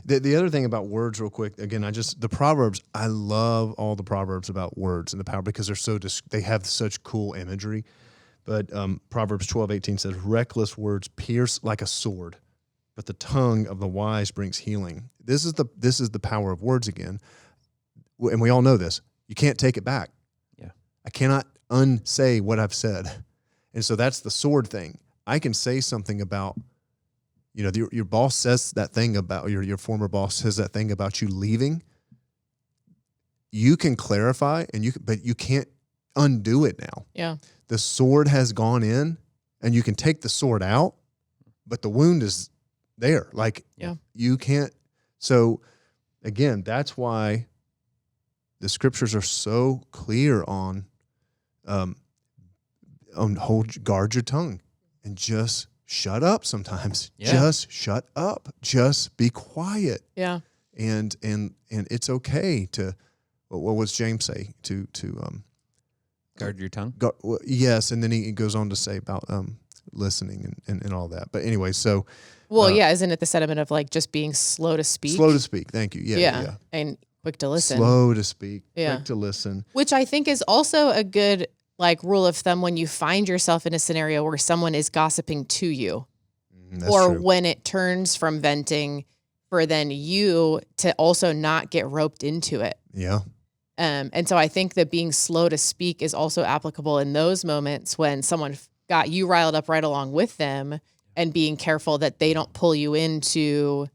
The other thing about words real quick, again, the Proverbs, I love all the Proverbs about words and the power because they're they have such cool imagery. But Proverbs 12:18 says, reckless words pierce like a sword, but the tongue of the wise brings healing. This is the power of words again. And we all know this. You can't take it back. Yeah. I cannot unsay what I've said. And so that's the sword thing. I can say something about, your boss says that thing about, your former boss says that thing about you leaving. you can clarify but you can't undo it now. Yeah. The sword has gone in, and you can take the sword out, but the wound is there. Like, you can't. So again, that's why the scriptures are so clear on guard your tongue and just shut up sometimes. Yeah. Just shut up. Just be quiet. Yeah. And it's okay to, what was James say? To Guard your tongue. yes, and then he goes on to say about listening and all that. But anyway, so Well, isn't it the sentiment of like just being slow to speak? slow to speak. Thank you. Yeah. And quick to listen. Slow to speak. Yeah. Quick to listen. Which I think is also a good like rule of thumb when you find yourself in a scenario where someone is gossiping to you, That's or true. when it turns from venting for then you to also not get roped into it. Yeah. And so I think that being slow to speak is also applicable in those moments when someone got you riled up right along with them, and being careful that they don't pull you into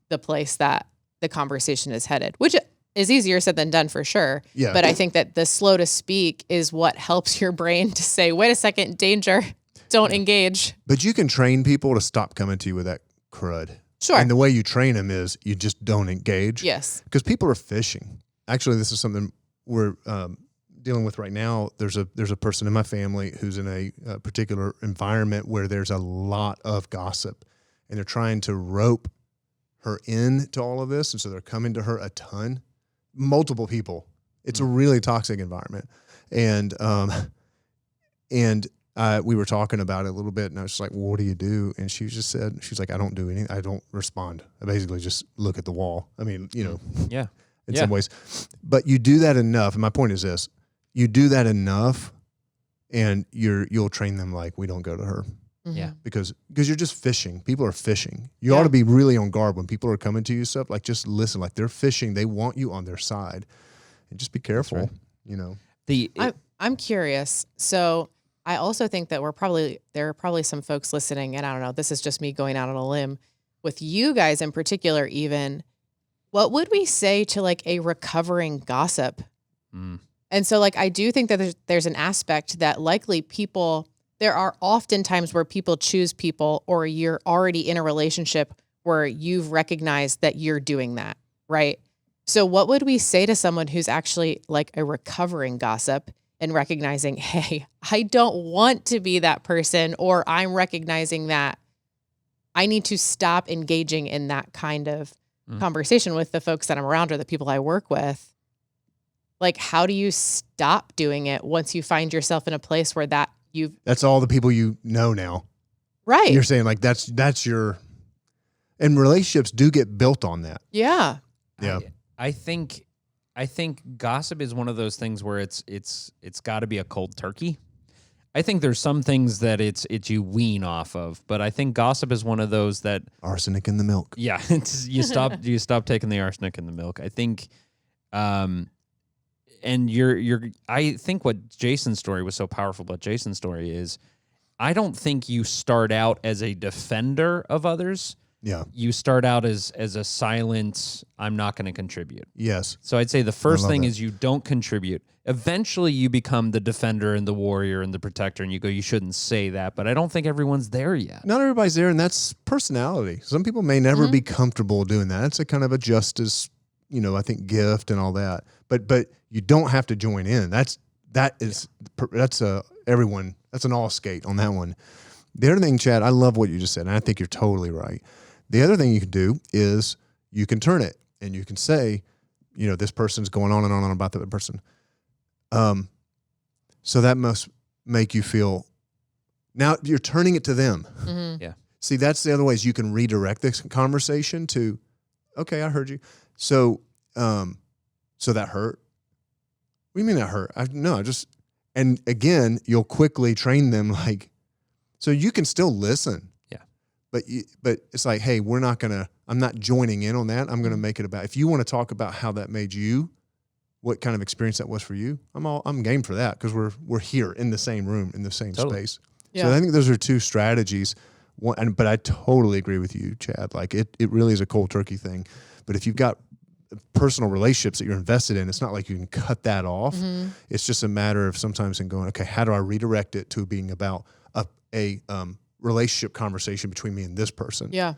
the place that the conversation is headed, which is easier said than done for sure. Yeah. But I think that the slow to speak is what helps your brain to say, wait a second, danger, don't engage. But you can train people to stop coming to you with that crud. Sure. And the way you train them is you just don't engage. Yes. Because people are fishing. Actually, this is something we're dealing with right now. There's a person in my family who's in a particular environment where there's a lot of gossip, and they're trying to rope her into all of this, and so they're coming to her a ton, multiple people. It's a really toxic environment, and we were talking about it a little bit, and I was just like, well, what do you do? And she just said, she's like, I don't do anything. I don't respond. I basically just look at the wall. I mean, Yeah. in some ways. But you do that enough, and my point is this, you do that enough, and you'll train them like, we don't go to her. Yeah. Because you're just fishing. People are fishing. You ought to be really on guard when people are coming to you stuff. Like, just listen. Like, they're fishing. They want you on their side. And just be careful, I'm curious. So I also think that there are probably some folks listening, and I don't know, this is just me going out on a limb with you guys in particular, even. What would we say to like a recovering gossip? And so like, I do think that there's an aspect that likely there are often times where people choose people, or you're already in a relationship where you've recognized that you're doing that, right? So what would we say to someone who's actually like a recovering gossip and recognizing, hey, I don't want to be that person, or I'm recognizing that I need to stop engaging in that kind of conversation with the folks that I'm around or the people I work with? Like, how do you stop doing it once you find yourself in a place where that's all the people you know now. Right. You're saying like, that's your, and relationships do get built on that. Yeah. Yeah. I think gossip is one of those things where it's got to be a cold turkey. I think there's some things that it's you wean off of, but I think gossip is one of those that Arsenic in the milk. yeah, you stop taking the arsenic in the milk. I think, and I think what Jason's story was so powerful about Jason's story is, I don't think you start out as a defender of others. Yeah. You start out as a silent, I'm not going to contribute. Yes. So I'd say the first thing that. is you don't contribute. Eventually you become the defender and the warrior and the protector, and you go, you shouldn't say that, but I don't think everyone's there yet. Not everybody's there, and that's personality. Some people may never be comfortable doing that. It's a kind of a justice, I think, gift and all that. But you don't have to join in. That's everyone. That's an all skate on that one. The other thing, Chad, I love what you just said, and I think you're totally right. The other thing you can do is you can turn it, and you can say, this person's going on and on about that person. So that must make you feel, now you're turning it to them. Mm-hmm. Yeah. See, that's the other ways you can redirect this conversation to, okay, I heard you. So that hurt. What do you mean that hurt? And again, you'll quickly train them like, so you can still listen. Yeah. But it's like, hey, I'm not joining in on that. I'm going to make it about, if you want to talk about how that made you, what kind of experience that was for you, I'm game for that, because we're here in the same room, in the same space. Yeah. So I think those are two strategies. But I totally agree with you, Chad. Like it really is a cold turkey thing. But if you've got personal relationships that you're invested in. It's not like you can cut that off. Mm-hmm. It's just a matter of sometimes in going, okay, how do I redirect it to being about a relationship conversation between me and this person? Yeah.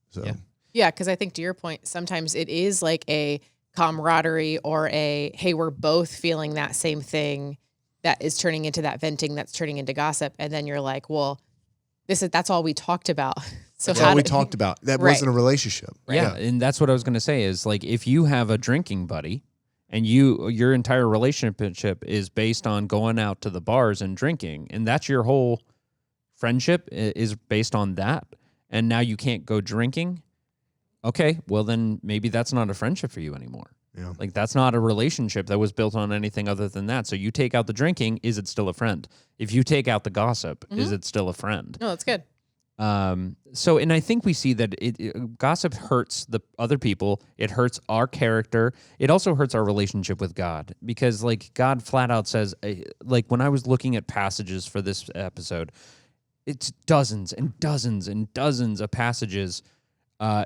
So Yeah, because I think to your point, sometimes it is like a camaraderie or a, hey, we're both feeling that same thing that is turning into that venting, that's turning into gossip. And then you're like, well, that's all we talked about. So that's how all we do- talked about. That Right. wasn't a relationship. Yeah, and that's what I was going to say is like if you have a drinking buddy and your entire relationship is based on going out to the bars and drinking, and that's your whole friendship is based on that, and now you can't go drinking, okay, well then maybe that's not a friendship for you anymore. Yeah. Like that's not a relationship that was built on anything other than that. So you take out the drinking, is it still a friend? If you take out the gossip, is it still a friend? No, that's good. So, and I think we see that gossip hurts the other people. It hurts our character. It also hurts our relationship with God because like God flat out says, like when I was looking at passages for this episode, it's dozens and dozens and dozens of passages. I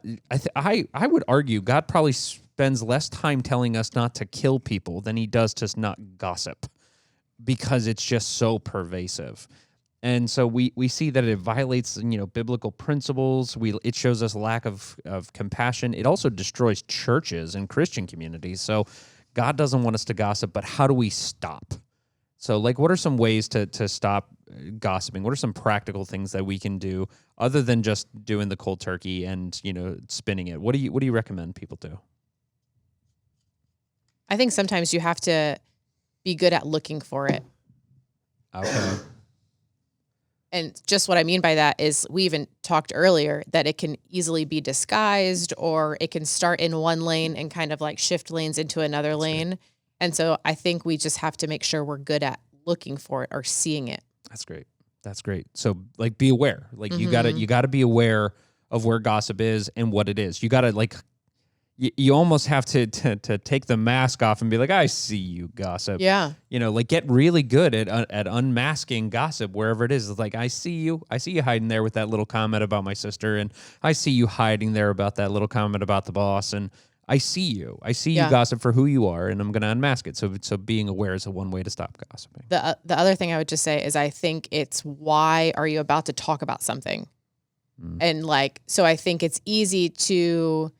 would argue God probably spends less time telling us not to kill people than he does to not gossip because it's just so pervasive. And so we see that it violates, biblical principles. It shows us lack of compassion. It also destroys churches and Christian communities. So God doesn't want us to gossip, but how do we stop? So like, what are some ways to stop gossiping? What are some practical things that we can do other than just doing the cold turkey and, spinning it? What do you recommend people do? I think sometimes you have to be good at looking for it. Okay. And just what I mean by that is we even talked earlier that it can easily be disguised or it can start in one lane and kind of like shift lanes into another lane. Good. And so I think we just have to make sure we're good at looking for it or seeing it. That's great. That's great. So like be aware. Like you gotta be aware of where gossip is and what it is. You gotta like you almost have to take the mask off and be like, I see you, gossip. Yeah. Like get really good at unmasking gossip wherever it is. It's like, I see you hiding there with that little comment about my sister. And I see you hiding there about that little comment about the boss. And I see you gossip for who you are. And I'm going to unmask it. So being aware is one way to stop gossiping. The other thing I would just say is I think it's why are you about to talk about something? And like, so I think it's easy to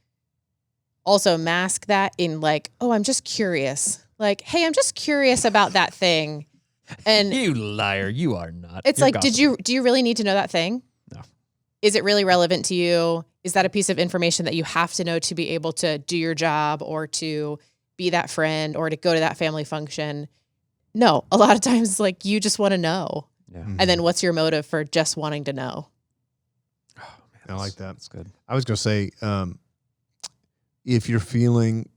also mask that in like, oh, I'm just curious. Like, hey, I'm just curious about that thing. And you liar, you are not. It's You're like, gossiping. do you really need to know that thing? No. Is it really relevant to you? Is that a piece of information that you have to know to be able to do your job or to be that friend or to go to that family function? No, a lot of times like you just want to know. Yeah. And then what's your motive for just wanting to know? Oh, man, I like that. That's good. I was going to say, if you're feeling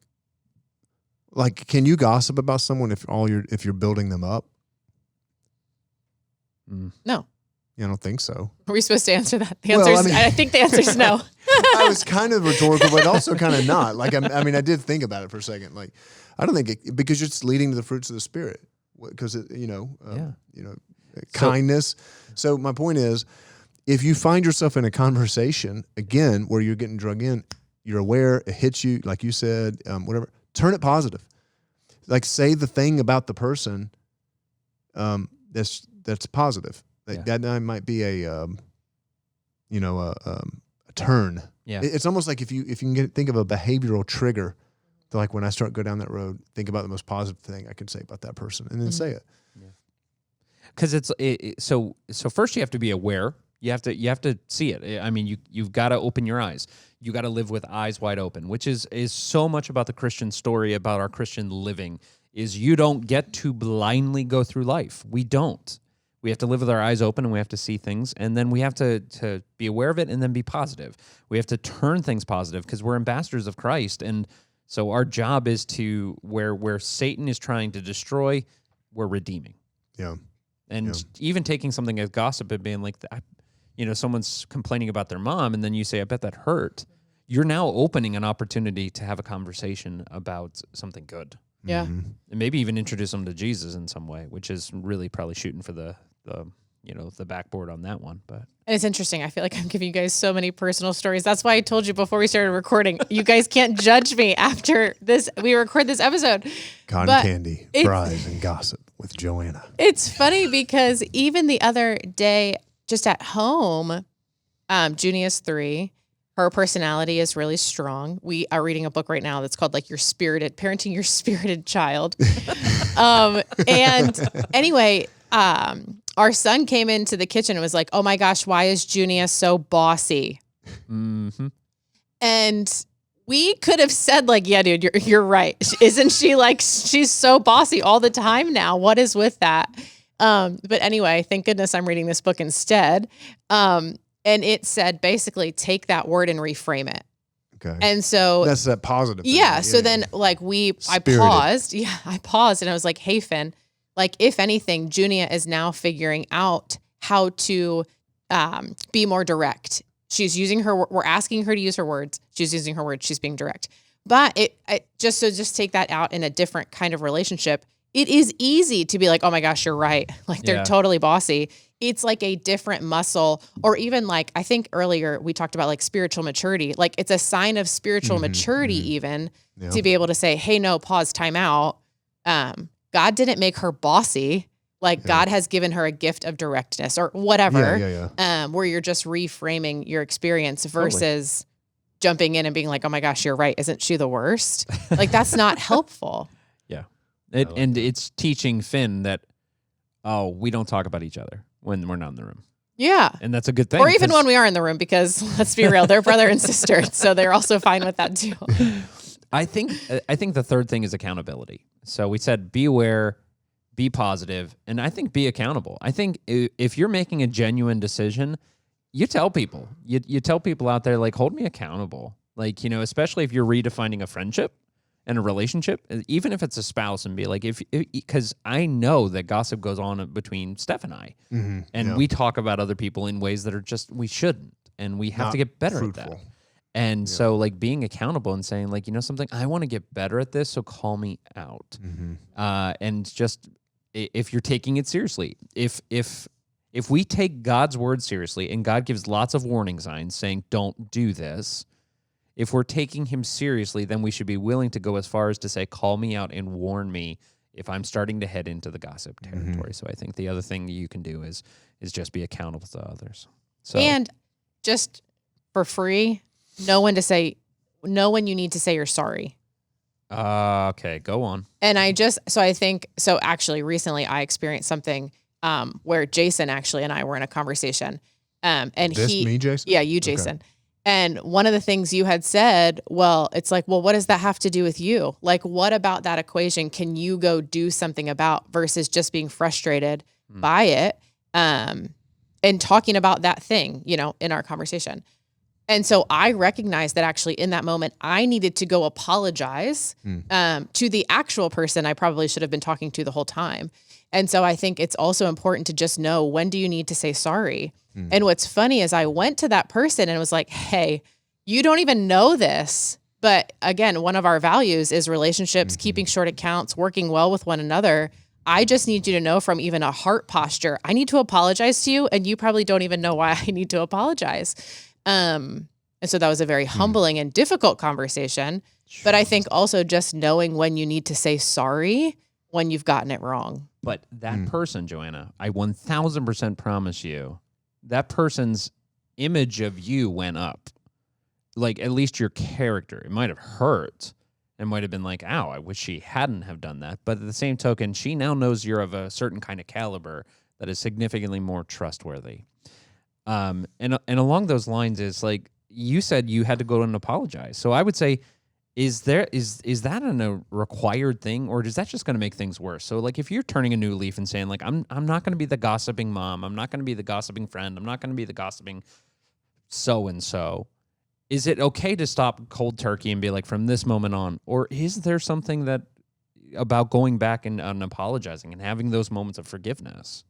like, can you gossip about someone if you're building them up? No. Yeah, I don't think so. Are we supposed to answer that? The answer is, I think the answer is no. I was kind of rhetorical, but also kind of not. Like, I did think about it for a second. Like, I don't think because you're just leading to the fruits of the Spirit. Because kindness. So my point is, if you find yourself in a conversation again where you're getting drug in, you're aware, it hits you, like you said, whatever. Turn it positive. Like say the thing about the person that's positive. That might be a turn. Yeah. It's almost like if you can think of a behavioral trigger, to like when I start go down that road, think about the most positive thing I can say about that person, and then say it. Because so first you have to be aware. You have to see it. I mean, you've got to open your eyes. You got to live with eyes wide open, which is so much about the Christian story, about our Christian living, is you don't get to blindly go through life. We don't. We have to live with our eyes open, and we have to see things, and then we have to be aware of it and then be positive. We have to turn things positive because we're ambassadors of Christ, and so our job is to, where Satan is trying to destroy, we're redeeming. Yeah. And even taking something as gossip and being like, someone's complaining about their mom, and then you say, I bet that hurt. You're now opening an opportunity to have a conversation about something good. Yeah. Mm-hmm. And maybe even introduce them to Jesus in some way, which is really probably shooting for the the backboard on that one. But And it's interesting. I feel like I'm giving you guys so many personal stories. That's why I told you before we started recording, you guys can't judge me after we record this episode. Cotton But candy, fries, and gossip with Joanna. It's funny because even the other day, just at home, Junia's 3. Her personality is really strong. We are reading a book right now that's called like Parenting Your Spirited Child. And anyway, our son came into the kitchen and was like, oh my gosh, why is Junia so bossy? mm-hmm. And we could have said like, yeah, dude, you're right. Isn't she like, she's so bossy all the time now? What is with that? But anyway, thank goodness I'm reading this book instead. And it said basically take that word and reframe it. Okay. And so that's that positive thing. Yeah. So then like I paused. Yeah. I paused and I was like, hey, Finn, like if anything, Junia is now figuring out how to be more direct. She's using we're asking her to use her words. She's using her words. She's being direct. But just take that out in a different kind of relationship. It is easy to be like, oh my gosh, you're right. Like they're totally bossy. It's like a different muscle, or even like, I think earlier we talked about like spiritual maturity. Like it's a sign of spiritual maturity even to be able to say, hey, no, pause, time out. God didn't make her bossy. Like God has given her a gift of directness or whatever, where you're just reframing your experience versus jumping in and being like, oh my gosh, you're right. Isn't she the worst? Like that's not helpful. Yeah. It's teaching Finn that, we don't talk about each other when we're not in the room. Yeah. And that's a good thing. Or even when we are in the room, because let's be real, they're brother and sister. So they're also fine with that too. I think the third thing is accountability. So we said be aware, be positive, and I think be accountable. I think if you're making a genuine decision, you tell people. You tell people out there, like, hold me accountable. Like, especially if you're redefining a friendship and a relationship, even if it's a spouse, and be like, because I know that gossip goes on between Steph and I, and we talk about other people in ways that are just, we shouldn't, and we have to get better at that. And so like being accountable and saying like, something, I want to get better at this, so call me out. And just, if you're taking it seriously, if we take God's word seriously, and God gives lots of warning signs saying, don't do this, if we're taking him seriously, then we should be willing to go as far as to say, call me out and warn me if I'm starting to head into the gossip territory. So I think the other thing that you can do is just be accountable to others. So, and just for free, know when you need to say you're sorry. Okay, go on. And actually recently I experienced something where Jason actually and I were in a conversation. And me, Jason? Yeah, you, Jason. Okay. And one of the things you had said, it's like, what does that have to do with you? Like, what about that equation can you go do something about versus just being frustrated by it and talking about that thing, in our conversation. And so I recognized that actually in that moment, I needed to go apologize to the actual person I probably should have been talking to the whole time. And so I think it's also important to just know, when do you need to say sorry? And what's funny is I went to that person and was like, hey, you don't even know this. But again, one of our values is relationships, keeping short accounts, working well with one another. I just need you to know from even a heart posture, I need to apologize to you. And you probably don't even know why I need to apologize. And so that was a very humbling and difficult conversation. Sure. But I think also just knowing when you need to say sorry when you've gotten it wrong. But that person, Joanna, I 1000% promise you, that person's image of you went up. Like, at least your character. It might have hurt. It might have been like, ow, I wish she hadn't have done that. But at the same token, she now knows you're of a certain kind of caliber that is significantly more trustworthy. And along those lines is like, you said you had to go and apologize. So I would say, is that a required thing, or is that just going to make things worse? So like, if you're turning a new leaf and saying like, I'm not going to be the gossiping mom, I'm not going to be the gossiping friend, I'm not going to be the gossiping so-and-so, is it okay to stop cold turkey and be like, from this moment on? Or is there something that about going back and apologizing and having those moments of forgiveness?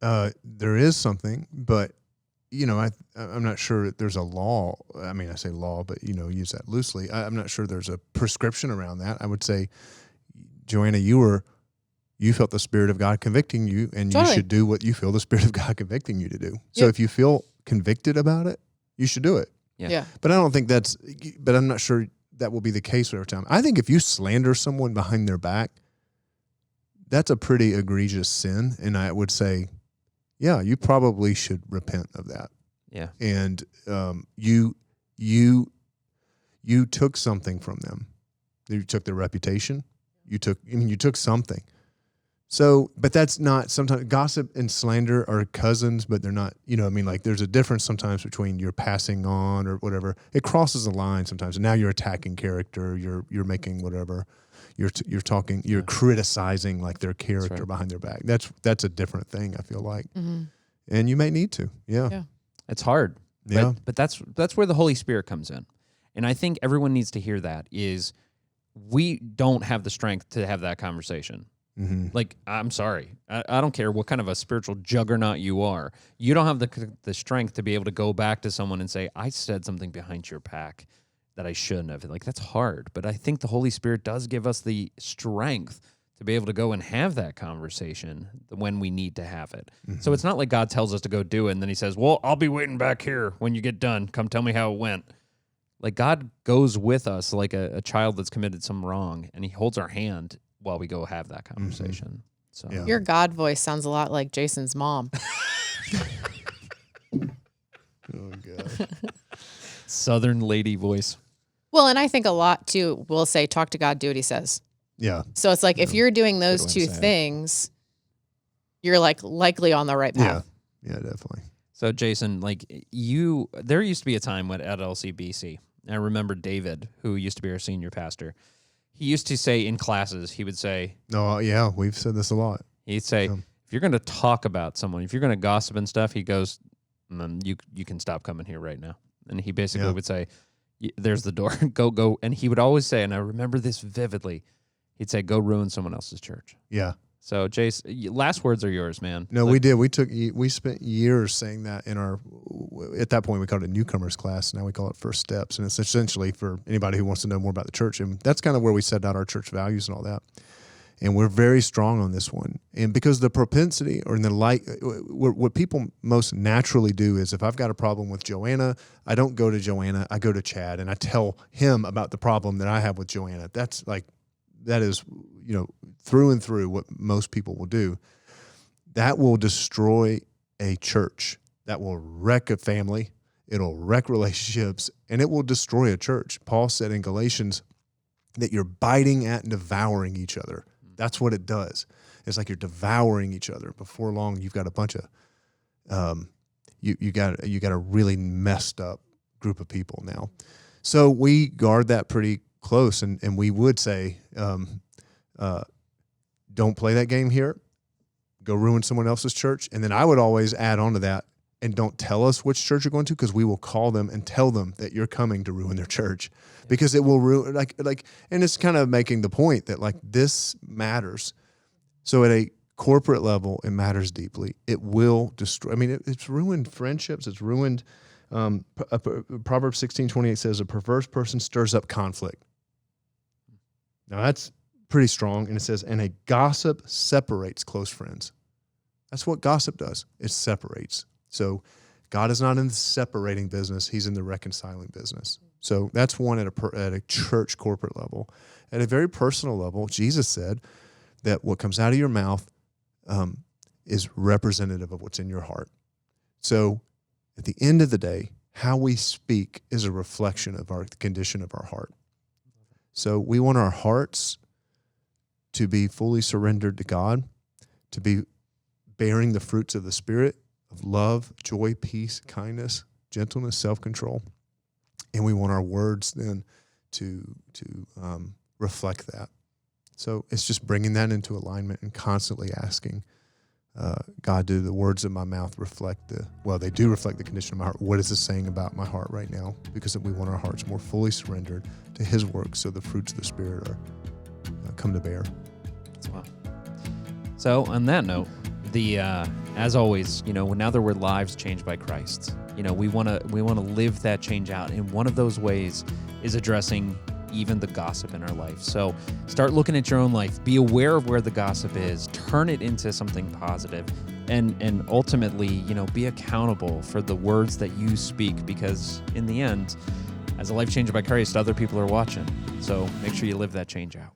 There is something, but I'm not sure that there's a law. I mean, I say law, but use that loosely. I'm not sure there's a prescription around that. I would say, Joanna, you were you felt the Spirit of God convicting you, and Totally. you should do what you feel the Spirit of God convicting you to do. So Yep. if you feel convicted about it, you should do it. Yeah. But I don't think but I'm not sure that will be the case every time. I think if you slander someone behind their back, that's a pretty egregious sin. And I would say, yeah, you probably should repent of that. Yeah. And you took something from them. You took their reputation. You took something. So, but that's not, sometimes gossip and slander are cousins, but they're not, like there's a difference sometimes between you're passing on or whatever. It crosses a line sometimes. And now you're attacking character. You're making whatever. You're talking, you're criticizing like their character right. behind their back. That's a different thing, I feel like. Mm-hmm. And you may need to. Yeah. It's hard. Yeah. But that's where the Holy Spirit comes in. And I think everyone needs to hear that is we don't have the strength to have that conversation. Mm-hmm. Like, I'm sorry. I don't care what kind of a spiritual juggernaut you are. You don't have the strength to be able to go back to someone and say, I said something behind your back that I shouldn't have. Like, that's hard. But I think the Holy Spirit does give us the strength to be able to go and have that conversation when we need to have it. Mm-hmm. So it's not like God tells us to go do it, and then he says, well, I'll be waiting back here when you get done. Come tell me how it went. Like, God goes with us like a child that's committed some wrong, and he holds our hand while we go have that conversation. So Yeah. Your God voice sounds a lot like Jason's mom. Oh, God. Southern lady voice. Well, and I think a lot too will say, talk to God, do what he says. Yeah. So it's like if you're doing those Good way to two say it. things, you're like likely on the right path. Yeah. Yeah, definitely. So Jason, like there used to be a time at LCBC. I remember David, who used to be our senior pastor. He used to say in classes, he would say, No, yeah, we've said this a lot. he'd say, Yeah. if you're going to talk about someone, if you're going to gossip and stuff, he goes, you can stop coming here right now. And he basically Yeah. would say, there's the door, go. And he would always say, and I remember this vividly, he'd say, go ruin someone else's church. Yeah. So Jason, last words are yours, man. No, Like, we did. We spent years saying that at that point we called it newcomers class. Now we call it first steps. And it's essentially for anybody who wants to know more about the church. And that's kind of where we set out our church values and all that. And we're very strong on this one. And because the propensity or in the what people most naturally do is if I've got a problem with Joanna, I don't go to Joanna, I go to Chad and I tell him about the problem that I have with Joanna. That is, through and through what most people will do. That will destroy a church. That will wreck a family. It'll wreck relationships, and it will destroy a church. Paul said in Galatians that you're biting at and devouring each other. That's what it does. It's like you're devouring each other. Before long, you've got a bunch of, you got a really messed up group of people now. So we guard that pretty close, and we would say, don't play that game here. Go ruin someone else's church. And then I would always add on to that, and don't tell us which church you're going to, because we will call them and tell them that you're coming to ruin their church, because it will ruin and it's kind of making the point that like this matters. So at a corporate level, it matters deeply. It will destroy. I mean, it's ruined friendships. It's ruined. Proverbs 16:28 says a perverse person stirs up conflict. Now that's pretty strong. And it says, and a gossip separates close friends. That's what gossip does. It separates. So God is not in the separating business. He's in the reconciling business. So that's one at a church corporate level. At a very personal level, Jesus said that what comes out of your mouth is representative of what's in your heart. So at the end of the day, how we speak is a reflection of the condition of our heart. So we want our hearts to be fully surrendered to God, to be bearing the fruits of the Spirit of love, joy, peace, kindness, gentleness, self-control. And we want our words then to reflect that. So it's just bringing that into alignment and constantly asking, God, do the words of my mouth reflect they do reflect the condition of my heart. What is this saying about my heart right now? Because we want our hearts more fully surrendered to his work so the fruits of the Spirit are come to bear. Wow. So on that note, as always, now that we're lives changed by Christ, we want to live that change out. And one of those ways is addressing even the gossip in our life. So start looking at your own life. Be aware of where the gossip is. Turn it into something positive, and ultimately, be accountable for the words that you speak, because in the end, as a life changer by Christ, other people are watching. So make sure you live that change out.